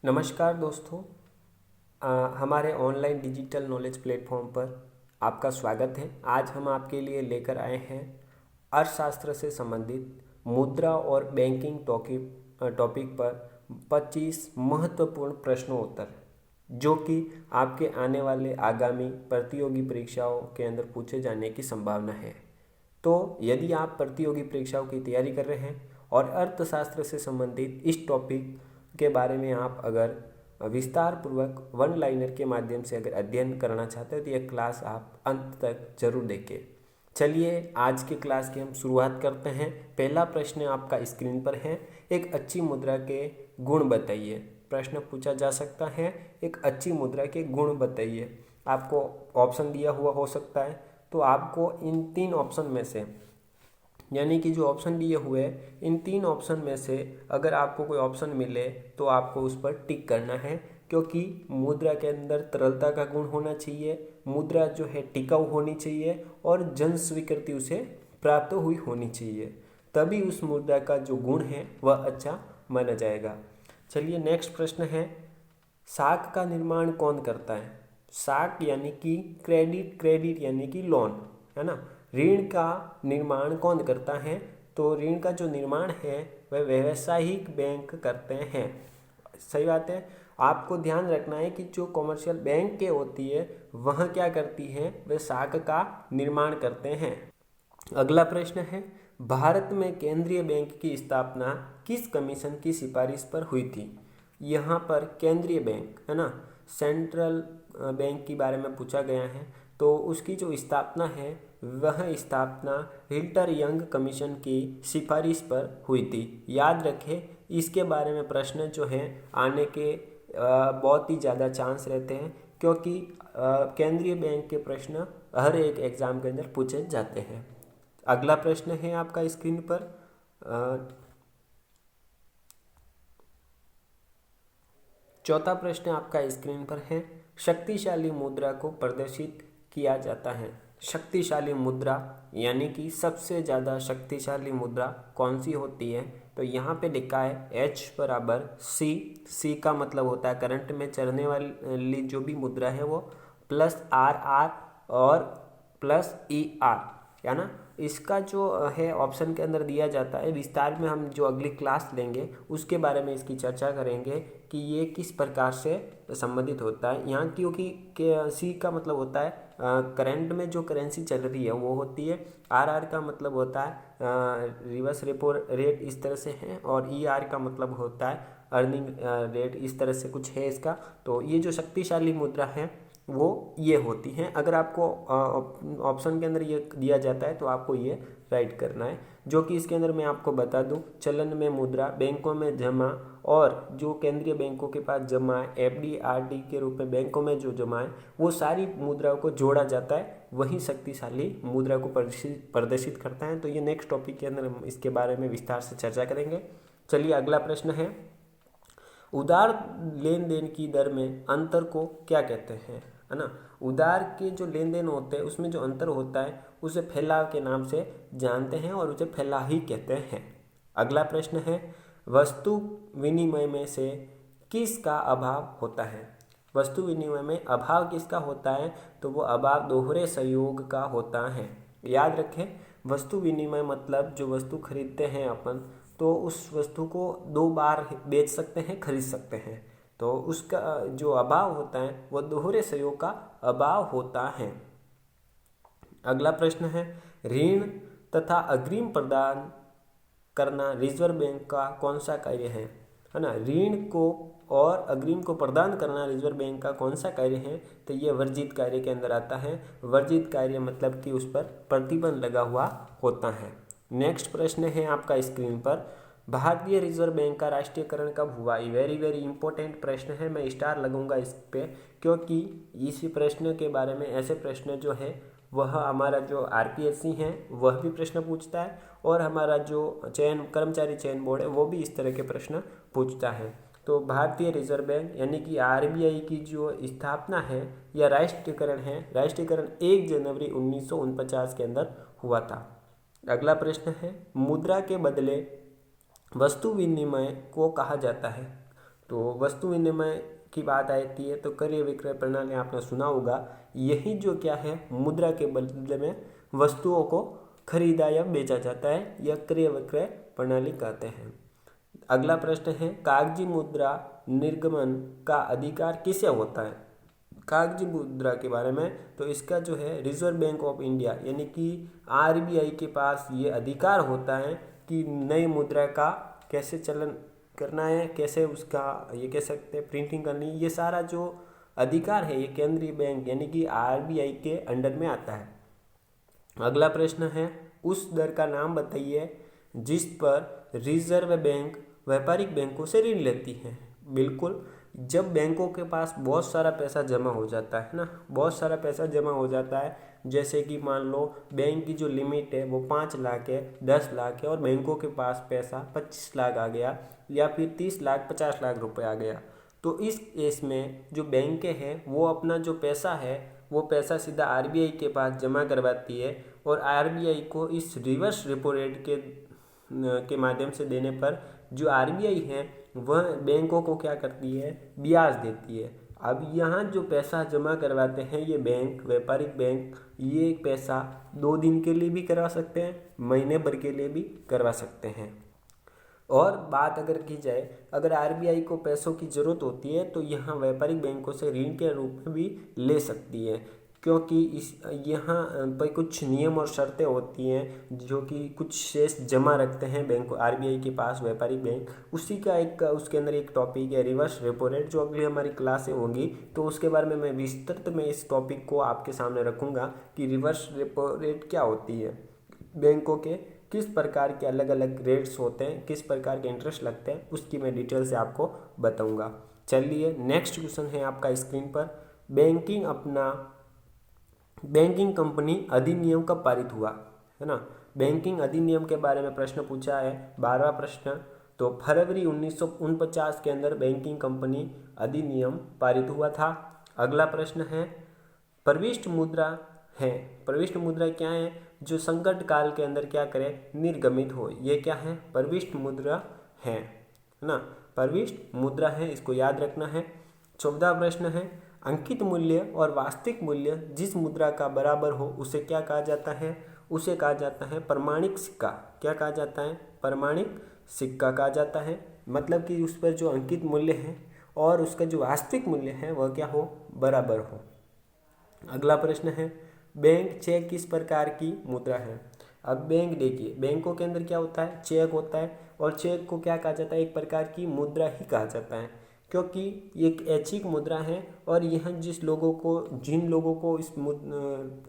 नमस्कार दोस्तों। हमारे ऑनलाइन डिजिटल नॉलेज प्लेटफॉर्म पर आपका स्वागत है। आज हम आपके लिए लेकर आए हैं अर्थशास्त्र से संबंधित मुद्रा और बैंकिंग टॉपिक पर 25 महत्वपूर्ण प्रश्नोत्तर, जो कि आपके आने वाले आगामी प्रतियोगी परीक्षाओं के अंदर पूछे जाने की संभावना है। तो यदि आप प्रतियोगी परीक्षाओं की तैयारी कर रहे हैं और अर्थशास्त्र से संबंधित इस टॉपिक के बारे में आप अगर विस्तार पूर्वक वन लाइनर के माध्यम से अगर अध्ययन करना चाहते हैं तो यह क्लास आप अंत तक जरूर देखें। चलिए आज के क्लास की हम शुरुआत करते हैं। पहला प्रश्न आपका स्क्रीन पर है, एक अच्छी मुद्रा के गुण बताइए। प्रश्न पूछा जा सकता है, एक अच्छी मुद्रा के गुण बताइए। आपको ऑप्शन दिया हुआ हो सकता है, तो आपको इन 3 ऑप्शन में से, यानी कि जो ऑप्शन दिए हुए हैं इन 3 ऑप्शन में से अगर आपको कोई ऑप्शन मिले तो आपको उस पर टिक करना है, क्योंकि मुद्रा के अंदर तरलता का गुण होना चाहिए, मुद्रा जो है टिकाऊ होनी चाहिए और जन स्वीकृति उसे प्राप्त हुई होनी चाहिए, तभी उस मुद्रा का जो गुण है वह अच्छा माना जाएगा। चलिए नेक्स्ट प्रश्न है, साख का निर्माण कौन करता है। साख यानी कि क्रेडिट यानी कि लोन, है ना। ऋण का निर्माण कौन करता है, तो ऋण का जो निर्माण है वह व्यावसायिक बैंक करते हैं। सही बात है। आपको ध्यान रखना है कि जो कॉमर्शियल बैंक के होती है वह क्या करती है, वह साख का निर्माण करते हैं। अगला प्रश्न है, भारत में केंद्रीय बैंक की स्थापना किस कमीशन की सिफारिश पर हुई थी। यहाँ पर केंद्रीय बैंक, है ना, सेंट्रल बैंक के बारे में पूछा गया है। तो उसकी जो स्थापना है वह स्थापना हिल्टर यंग कमीशन की सिफारिश पर हुई थी। याद रखें, इसके बारे में प्रश्न जो हैं आने के बहुत ही ज़्यादा चांस रहते हैं, क्योंकि केंद्रीय बैंक के प्रश्न हर एक एग्ज़ाम के अंदर पूछे जाते हैं। अगला प्रश्न है आपका स्क्रीन पर, चौथा प्रश्न आपका स्क्रीन पर है, शक्तिशाली मुद्रा को प्रदर्शित किया जाता है। शक्तिशाली मुद्रा यानी कि सबसे ज़्यादा शक्तिशाली मुद्रा कौन सी होती है, तो यहाँ पे लिखा है H बराबर C का मतलब होता है करंट में चलने वाली जो भी मुद्रा है वो प्लस RR और प्लस ER, है ना। इसका जो है ऑप्शन के अंदर दिया जाता है। विस्तार में हम जो अगली क्लास लेंगे उसके बारे में इसकी चर्चा करेंगे कि ये किस प्रकार से संबंधित होता है। यहाँ क्योंकि सी का मतलब होता है करंट में जो करेंसी चल रही है वो होती है, आर का मतलब होता है रिवर्स रेपो रेट, इस तरह से है, और ER का मतलब होता है अर्निंग रेट, इस तरह से कुछ है इसका। तो ये जो शक्तिशाली मुद्रा है वो ये होती हैं। अगर आपको ऑप्शन के अंदर ये दिया जाता है तो आपको ये राइट करना है, जो कि इसके अंदर मैं आपको बता दूं, चलन में मुद्रा, बैंकों में जमा और जो केंद्रीय बैंकों के पास जमा है, FD RD के रूप में बैंकों में जो जमा है, वो सारी मुद्राओं को जोड़ा जाता है, वही शक्तिशाली मुद्रा को प्रदर्शित करता है। तो ये नेक्स्ट टॉपिक के अंदर हम इसके बारे में विस्तार से चर्चा करेंगे। चलिए अगला प्रश्न है, उदार लेन देन की दर में अंतर को क्या कहते हैं, है ना। उधार के जो लेन देन होते हैं उसमें जो अंतर होता है उसे फैलाव के नाम से जानते हैं और उसे फैलाही कहते हैं। अगला प्रश्न है, वस्तु विनिमय में से किसका अभाव होता है। वस्तु विनिमय में अभाव किसका होता है, तो वो अभाव दोहरे सहयोग का होता है। याद रखें, वस्तु विनिमय मतलब जो वस्तु खरीदते हैं अपन, तो उस वस्तु को 2 बार बेच सकते हैं, खरीद सकते हैं, तो उसका जो अभाव होता है वह दोहरे सहयोग का अभाव होता है। अगला प्रश्न है, ऋण तथा अग्रिम प्रदान करना रिजर्व बैंक का कौन सा कार्य है ना। ऋण को और अग्रिम को प्रदान करना रिजर्व बैंक का कौन सा कार्य है, तो ये वर्जित कार्य के अंदर आता है। वर्जित कार्य मतलब कि उस पर प्रतिबंध लगा हुआ होता है। नेक्स्ट प्रश्न है आपका स्क्रीन पर, भारतीय रिजर्व बैंक का राष्ट्रीयकरण कब हुआ। ये वेरी इंपॉर्टेंट प्रश्न है, मैं स्टार लगूंगा इस पे, क्योंकि इसी प्रश्न के बारे में ऐसे प्रश्न जो है वह हमारा जो RPSC है वह भी प्रश्न पूछता है, और हमारा जो कर्मचारी चयन बोर्ड है वो भी इस तरह के प्रश्न पूछता है। तो भारतीय रिजर्व बैंक यानी कि RBI की जो स्थापना है या राष्ट्रीयकरण है, राष्ट्रीयकरण 1 जनवरी 1949 के अंदर हुआ था। अगला प्रश्न है, मुद्रा के बदले वस्तु विनिमय को कहा जाता है। तो वस्तु विनिमय की बात आती है तो क्रय विक्रय प्रणाली आपने सुना होगा। यही जो क्या है, मुद्रा के बदले में वस्तुओं को खरीदा या बेचा जाता है, यह क्रय विक्रय प्रणाली कहते हैं। अगला प्रश्न है, कागजी मुद्रा निर्गमन का अधिकार किसे होता है? कागजी मुद्रा के बारे में तो इसका जो है रिजर्व बैंक ऑफ इंडिया यानी कि आरबीआई के पास ये अधिकार होता है कि नई मुद्रा का कैसे चलन करना है, कैसे उसका ये कह सकते हैं प्रिंटिंग करनी, ये सारा जो अधिकार है ये केंद्रीय बैंक यानी कि आरबीआई के अंडर में आता है। अगला प्रश्न है, उस दर का नाम बताइए जिस पर रिजर्व बैंक व्यापारिक बैंकों से ऋण लेती है। बिल्कुल, जब बैंकों के पास बहुत सारा पैसा जमा हो जाता है ना, बहुत सारा पैसा जमा हो जाता है, जैसे कि मान लो बैंक की जो लिमिट है वो 5 लाख है, 10 लाख है और बैंकों के पास पैसा 25 लाख आ गया या फिर 30 लाख 50 लाख रुपए आ गया, तो इस केस में जो बैंकें हैं वो अपना जो पैसा है वो पैसा सीधा आरबीआई के पास जमा करवाती है और आरबीआई को इस रिवर्स रेपो रेट के माध्यम से देने पर जो आरबीआई है वह बैंकों को क्या करती है, ब्याज देती है। अब यहाँ जो पैसा जमा करवाते हैं ये बैंक, व्यापारिक बैंक, ये पैसा 2 दिन के लिए भी करवा सकते हैं, महीने भर के लिए भी करवा सकते हैं। और बात अगर की जाए, अगर आरबीआई को पैसों की ज़रूरत होती है तो यहाँ व्यापारिक बैंकों से ऋण के रूप में भी ले सकती है, क्योंकि इस यहाँ पर कुछ नियम और शर्तें होती हैं जो कि कुछ शेष जमा रखते हैं बैंक आरबीआई के पास व्यापारिक बैंक। उसी का एक उसके अंदर एक टॉपिक है रिवर्स रेपो रेट, जो अगली हमारी क्लासें होंगी तो उसके बारे में मैं विस्तृत में इस टॉपिक को आपके सामने रखूँगा कि रिवर्स रेपो रेट क्या होती है, बैंकों के किस प्रकार के अलग अलग रेट्स होते हैं, किस प्रकार के इंटरेस्ट लगते हैं, उसकी मैं डिटेल से आपको बताऊंगा। चलिए नेक्स्ट क्वेश्चन है आपका स्क्रीन पर, बैंकिंग कंपनी अधिनियम कब पारित हुआ, है ना। बैंकिंग अधिनियम के बारे में प्रश्न पूछा है, 12वां प्रश्न। तो फरवरी 1949 के अंदर बैंकिंग कंपनी अधिनियम पारित हुआ था। अगला प्रश्न है, प्रविष्ट मुद्रा है, प्रविष्ट मुद्रा क्या है, जो संकट काल के अंदर क्या करे, निर्गमित हो, ये क्या है, प्रविष्ट मुद्रा है ना, प्रविष्ट मुद्रा है, इसको याद रखना है। 14वां प्रश्न है, अंकित मूल्य और वास्तविक मूल्य जिस मुद्रा का बराबर हो उसे क्या कहा जाता है, उसे कहा जाता है प्रमाणिक सिक्का। क्या कहा जाता है, प्रमाणिक सिक्का कहा जाता है। मतलब कि उस पर जो अंकित मूल्य है और उसका जो वास्तविक मूल्य है वह क्या हो, बराबर हो। अगला प्रश्न है, बैंक चेक किस प्रकार की मुद्रा है। अब बैंक देखिए, बैंकों के अंदर क्या होता है, चेक होता है, और चेक को क्या कहा जाता है, एक प्रकार की मुद्रा ही कहा जाता है, क्योंकि ये एक ऐच्छिक मुद्रा है और यह जिन लोगों को इस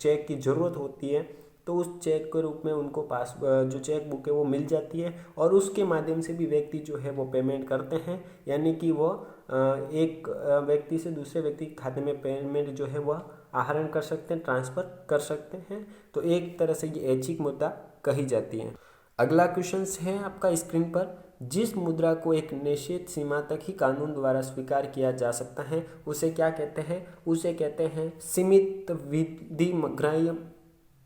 चेक की ज़रूरत होती है तो उस चेक के रूप में उनको पास जो चेक बुक है वो मिल जाती है और उसके माध्यम से भी व्यक्ति जो है वो पेमेंट करते हैं, यानी कि वो एक व्यक्ति से दूसरे व्यक्ति के खाते में पेमेंट जो है वह आहरण कर सकते हैं, ट्रांसफ़र कर सकते हैं। तो एक तरह से ये ऐच्छिक मुद्रा कही जाती है। अगला क्वेश्चन है आपका स्क्रीन पर, जिस मुद्रा को एक निश्चित सीमा तक ही कानून द्वारा स्वीकार किया जा सकता है उसे क्या कहते हैं, उसे कहते हैं सीमित विधिग्राह्य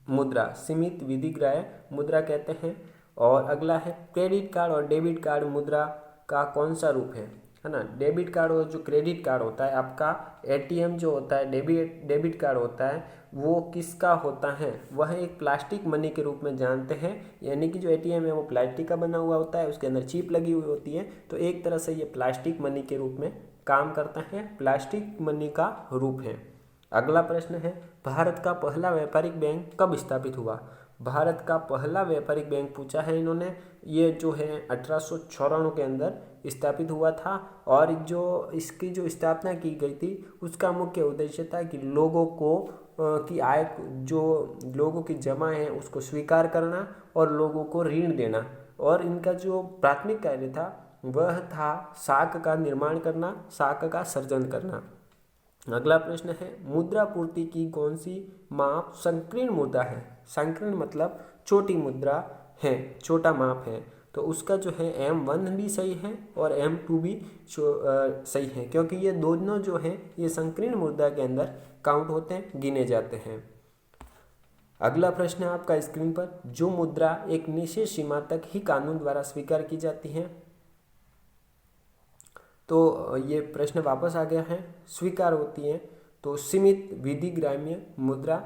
मुद्रा, सीमित विधिग्राह्य मुद्रा कहते हैं। और अगला है, क्रेडिट कार्ड और डेबिट कार्ड मुद्रा का कौन सा रूप है ना। डेबिट कार्ड और जो क्रेडिट कार्ड होता है आपका, एटीएम जो होता है, डेबिट कार्ड होता है, वो किसका होता है, वह एक प्लास्टिक मनी के रूप में जानते हैं, यानी कि जो एटीएम है वो प्लास्टिक का बना हुआ होता है, उसके अंदर चिप लगी हुई होती है, तो एक तरह से ये प्लास्टिक मनी के रूप में काम करता है, प्लास्टिक मनी का रूप है। अगला प्रश्न है, भारत का पहला व्यापारिक बैंक कब स्थापित हुआ। भारत का पहला व्यापारिक बैंक पूछा है इन्होंने, ये जो है 1894 के अंदर स्थापित हुआ था और जो इसकी जो स्थापना की गई थी उसका मुख्य उद्देश्य था कि लोगों की आय, जो लोगों की जमा है उसको स्वीकार करना और लोगों को ऋण देना, और इनका जो प्राथमिक कार्य था वह था साख का निर्माण करना, साख का सर्जन करना। अगला प्रश्न है, मुद्रा पूर्ति की कौन सी माप संकीर्ण मुद्रा है। संकीर्ण मतलब छोटी मुद्रा है, छोटा माप है, तो उसका जो है M1 भी सही है और M2 भी सही है, क्योंकि ये दोनों जो हैं ये संकीर्ण मुद्रा के अंदर काउंट होते हैं, गिने जाते हैं। अगला प्रश्न है आपका स्क्रीन पर, जो मुद्रा एक निश्चित सीमा तक ही कानून द्वारा स्वीकार की जाती है तो ये प्रश्न वापस आ गया है, स्वीकार होती है। तो सीमित विधि ग्राम्य मुद्रा,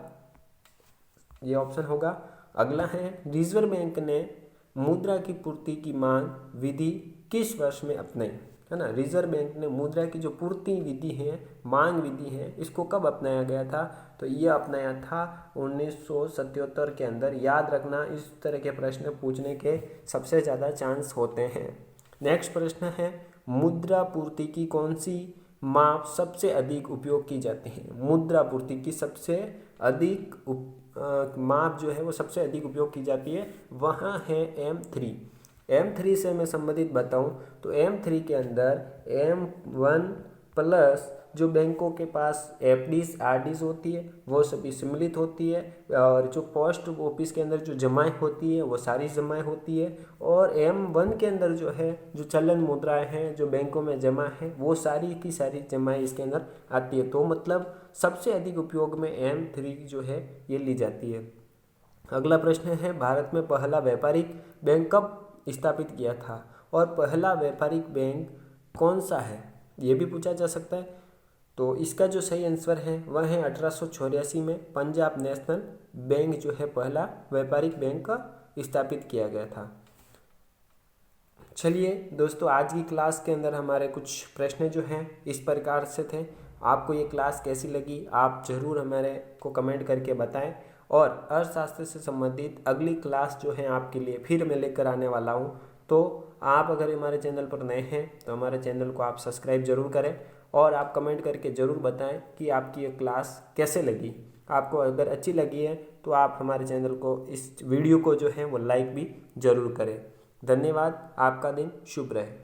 ये ऑप्शन होगा। अगला है, रिजर्व बैंक ने मुद्रा की पूर्ति की मांग विधि किस वर्ष में अपनाई, है ना। रिजर्व बैंक ने मुद्रा की जो पूर्ति विधि है, मांग विधि है, इसको कब अपनाया गया था, तो ये अपनाया था 1977 के अंदर। याद रखना, इस तरह के प्रश्न पूछने के सबसे ज़्यादा चांस होते हैं। नेक्स्ट प्रश्न है, मुद्रा पूर्ति की कौन सी माप सबसे अधिक उपयोग की जाती है। मुद्रा पूर्ति की सबसे अधिक माप जो है वो सबसे अधिक उपयोग की जाती है, वहाँ है M3। M3 से मैं संबंधित बताऊं तो M3 के अंदर M1 प्लस जो बैंकों के पास FDs RDs होती है वो सभी सम्मिलित होती है, और जो पोस्ट ऑफिस के अंदर जो जमाएं होती है वो सारी जमाएं होती है, और M1 के अंदर जो है जो चलन मुद्राएं हैं जो बैंकों में जमा है वो सारी की सारी जमाएं इसके अंदर आती है। तो मतलब सबसे अधिक उपयोग में M3 जो है ये ली जाती है। अगला प्रश्न है, भारत में पहला व्यापारिक बैंक कब स्थापित किया था, और पहला व्यापारिक बैंक कौन सा है, ये भी पूछा जा सकता है। तो इसका जो सही आंसर है वह है 1884 में पंजाब नेशनल बैंक जो है पहला व्यापारिक बैंक का स्थापित किया गया था। चलिए दोस्तों, आज की क्लास के अंदर हमारे कुछ प्रश्न जो हैं इस प्रकार से थे। आपको ये क्लास कैसी लगी आप ज़रूर हमारे को कमेंट करके बताएं, और अर्थशास्त्र से संबंधित अगली क्लास जो है आपके लिए फिर मैं लेकर आने वाला हूँ। तो आप अगर हमारे चैनल पर नए हैं तो हमारे चैनल को आप सब्सक्राइब जरूर करें, और आप कमेंट करके ज़रूर बताएं कि आपकी ये क्लास कैसे लगी। आपको अगर अच्छी लगी है तो आप हमारे चैनल को, इस वीडियो को जो है वो लाइक भी ज़रूर करें। धन्यवाद, आपका दिन शुभ रहे।